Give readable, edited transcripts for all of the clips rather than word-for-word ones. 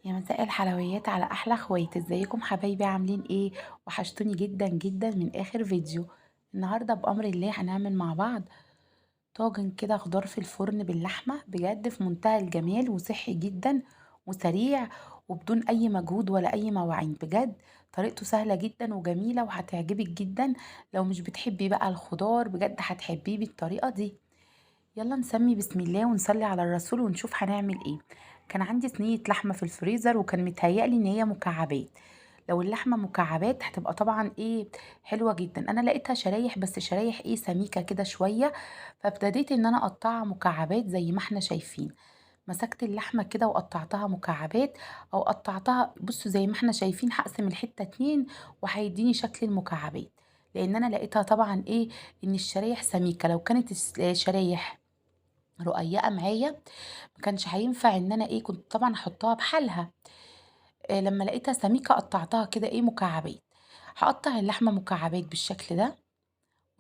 يا مساء الحلويات على احلى اخوات، ازيكم حبايبي؟ عاملين ايه؟ وحشتوني جدا جدا من اخر فيديو. النهارده بامر الله هنعمل مع بعض طاجن كده خضار في الفرن باللحمه، بجد في منتهى الجمال وصحي جدا وسريع وبدون اي مجهود ولا اي مواعين. بجد طريقته سهله جدا وجميله وهتعجبك جدا. لو مش بتحبي بقى الخضار بجد هتحبيه بالطريقه دي. يلا نسمي بسم الله ونصلي على الرسول ونشوف هنعمل ايه. كان عندي صينية لحمة في الفريزر وكان متهيألي ان هي مكعبات. لو اللحمة مكعبات هتبقى طبعا ايه، حلوة جدا. انا لقيتها شرايح، بس شرايح ايه، سميكة كده شوية. فابتديت ان انا اقطعها مكعبات زي ما احنا شايفين. مسكت اللحمة كده وقطعتها مكعبات، او قطعتها بصوا زي ما احنا شايفين. هقسم الحتة اتنين وهيديني شكل المكعبات، لان انا لقيتها طبعا ايه، ان الشرايح سميكة. لو كانت الشرايح رقيقه معايا ما كانش هينفع ان انا ايه، كنت طبعا احطها بحالها. لما لقيتها سميكه قطعتها كده ايه مكعبات. هقطع اللحمه مكعبات بالشكل ده،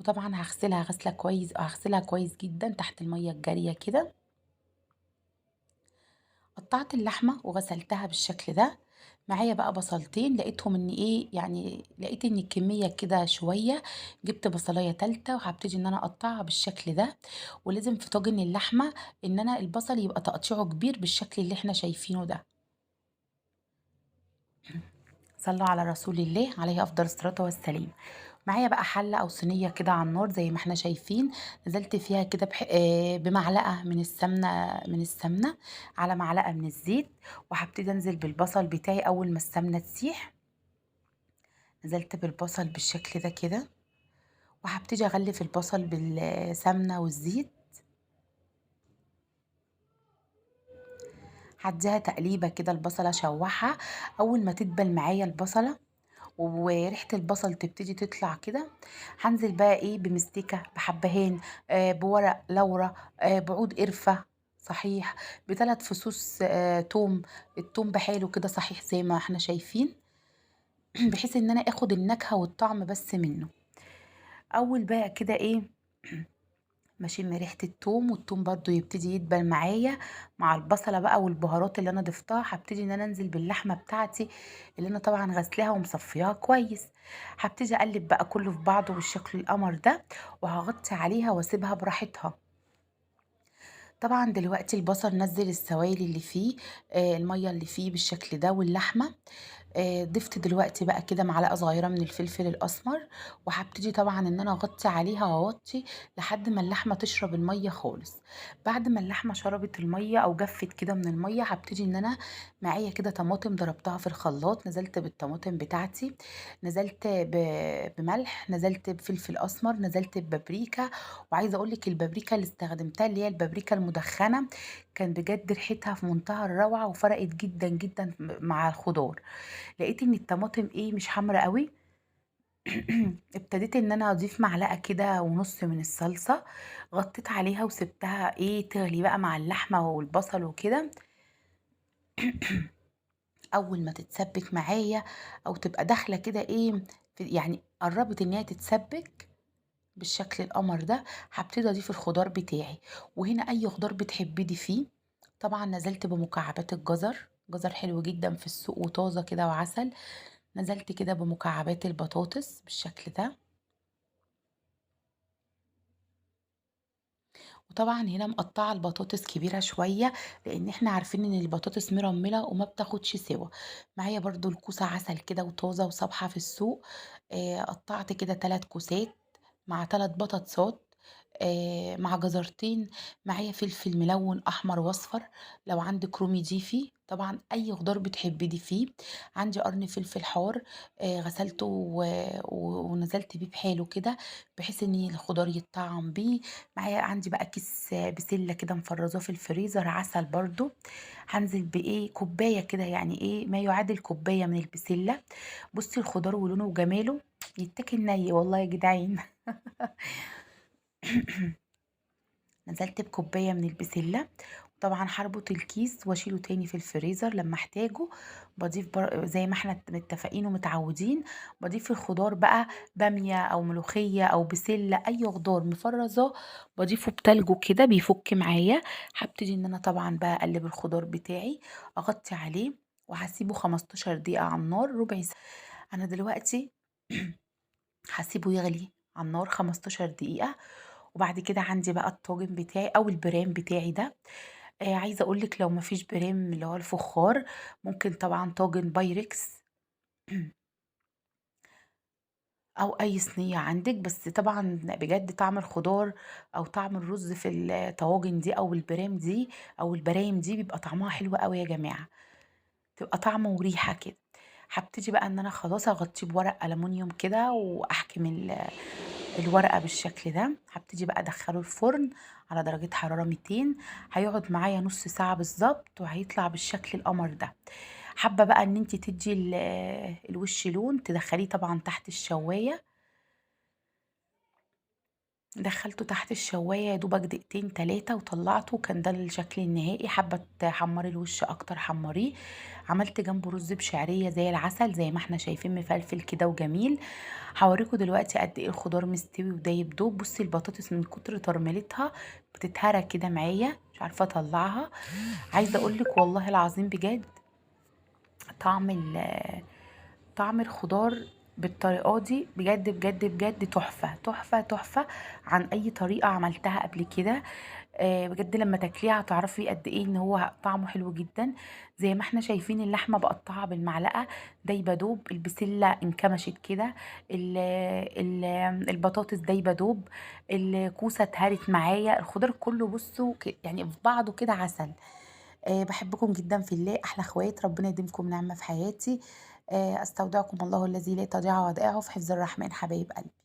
وطبعا هغسلها غسله كويس، هغسلها كويس جدا تحت الميه الجاريه كده. قطعت اللحمه وغسلتها بالشكل ده. معايا بقى بصلتين، لقيتهم ان ايه يعني، لقيت ان الكميه كده شويه. جبت بصلايه تالتة وهبتدي ان انا اقطعها بالشكل ده. ولازم في طاجن اللحمه ان انا البصل يبقى تقطيعه كبير بالشكل اللي احنا شايفينه ده. صلوا على رسول الله عليه افضل الصلاه والسلام. معايا بقى حله او صينيه كده على النار زي ما احنا شايفين. نزلت فيها كده بمعلقه من السمنه على معلقه من الزيت. وهبتدي انزل بالبصل بتاعي اول ما السمنه تسيح. نزلت بالبصل بالشكل ده كده، وهبتدي اغلف البصل بالسمنه والزيت. هديها تقليبه كده البصله اشوحها. اول ما تدبل معايا البصله وريحه البصل تبتدي تطلع كده، هنزل بقى ايه بمستكه بحبهان، بورق لورا، بعود قرفه صحيح، بثلاث فصوص توم. التوم بحاله كده صحيح زي ما احنا شايفين. بحيث ان انا اخد النكهه والطعم بس منه. اول بقى كده ايه، بشم ريحة التوم، والتوم برضو يبتدي يدبل معايا مع البصلة بقى والبهارات اللي انا ضفتها. هبتدي ان انا انزل باللحمة بتاعتي اللي انا طبعا غسلاها ومصفياها كويس. هبتدي اقلب بقى كله في بعضه بالشكل القمر ده، وهغطي عليها واسيبها براحتها. طبعا دلوقتي البصل نزل السوائل اللي فيه، المية اللي فيه بالشكل ده واللحمة. ضفت دلوقتي بقى كده معلقه صغيره من الفلفل الاسمر. وهبتدي طبعا ان انا اغطي عليها واوطي لحد ما اللحمه تشرب الميه خالص. بعد ما اللحمه شربت الميه او جفت كده من الميه، هبتدي ان انا معايا كده طماطم ضربتها في الخلاط. نزلت بالطماطم بتاعتي، نزلت بملح، نزلت بفلفل اسمر، نزلت ببابريكا. وعايزه اقول لك البابريكا اللي استخدمتها اللي هي البابريكا المدخنه، كان بجد ريحتها في منتهى الروعه وفرقت جدا جدا مع الخضار. لقيت ان الطماطم ايه مش حمرا قوي. ابتديت ان انا اضيف معلقه كده ونص من الصلصه. غطيت عليها وسبتها ايه تغلي بقى مع اللحمه والبصل وكده. اول ما تتسبك معايا او تبقى داخله كده ايه، يعني قربت ان هي تتسبك بالشكل القمر ده، هبتدي اضيف الخضار بتاعي. وهنا اي خضار بتحبي فيه. طبعا نزلت بمكعبات الجزر، جزر حلو جدا في السوق وطازه كده وعسل. نزلت كده بمكعبات البطاطس بالشكل ده. وطبعا هنا مقطعه البطاطس كبيره شويه، لان احنا عارفين ان البطاطس مرمله وما بتاخدش سوا. معايا برضو الكوسه عسل كده وطازه وصبحه في السوق. قطعت كده 3 كوسات مع 3 بطاطسات، مع جزرتين. معايا فلفل ملون احمر واصفر. لو عندك رومي ضيفي، طبعا اي خضار بتحبي دي فيه. عندي قرن فلفل حار، غسلته ونزلت بيه بحاله كده، بحيث ان الخضار يتطعم بيه. معايا عندي بقى كيس بسله كده مفرزاه في الفريزر، عسل برضو. هنزل بايه كوبايه كده، يعني ايه ما يعادل كوبايه من البسله. بصي الخضار ولونه وجماله يتاكل ني والله يا جدعان. نزلت بكوباية من البسلة. طبعا هربط الكيس واشيله تاني في الفريزر لما احتاجه. بضيف زي ما احنا متفقين ومتعودين. بضيف الخضار بقى، بامية او ملوخية او بسلة اي خضار مفرزة، بضيفه بتلجه كده بيفك معايا. هبتدي ان انا طبعا بقى اقلب الخضار بتاعي، اغطي عليه وهاسيبه 15 دقيقة على النار، ربع ساعة. أنا دلوقتي هاسيبه يغلي على النار 15 دقيقة، وبعد كده عندي بقى الطاجن بتاعي أو البرام بتاعي ده. عايزة أقول لِك لو ما فيش برام اللي هو الفخار، ممكن طبعًا طاجن بايركس أو أي صينية عندِك، بس طبعًا بجد طعم الخضار أو طعم الرز في الطواجن دي أو البرام دي أو البرايم دي بيبقى طعمها حلو أوي يا جماعة، بتبقى طعم وريحة كده. هابتدي بقى إن أنا خلاص أغطيه بورق ألمونيوم كده وأحكم الورقة بالشكل ده. هابتدي بقى أدخّله الفرن على درجة حرارة 200، هيقعد معايا نُص ساعة بالضبط وهيطلع بالشكل القمر ده. حابة بقى إن أنتِ تدّي الوش لون، تدخّليه طبعًا تحت الشواية. دخّلته تحت الشواية يا دوبك دقيقتين 3 وطلّعته، كان ده الشكل النهائي. حابة تحمّري الوش أكتر حمّريه. عملت جنبه رز بشعرية زي العسل زي ما إحنا شايفين مفلفل كده وجميل. هاورّيكم دلوقتي قد إيه الخضار مستوي ودايب دوب. بُصّي البطاطس من كتر ترميلتها بتتهرى كده معايا، مش عارفة أطلّعها. عايزة أقول لِك والله العظيم بجد طعم طعم الخضار بالطريقة دي بجد بجد بجد تحفة تحفة تحفة عن أي طريقة عملتها قبل كده. بجد لما تاكليها هتعرفي قد ايه ان هو طعمه حلو جدا. زي ما احنا شايفين اللحمة بقطعها بالمعلقة دايبة دوب، البسلة انكمشت كده، البطاطس دايبة دوب، الكوسة اتهرت معايا، الخضار كله بصوا يعني في بعضه كده عسل. باحبكم جدًا في الله، أحلى أخوات، ربنا يديمكم نعمة في حياتي. أستودعكم الله الذي لا تضيع ودائعه في حفظ الرحمن حبايب قلبي.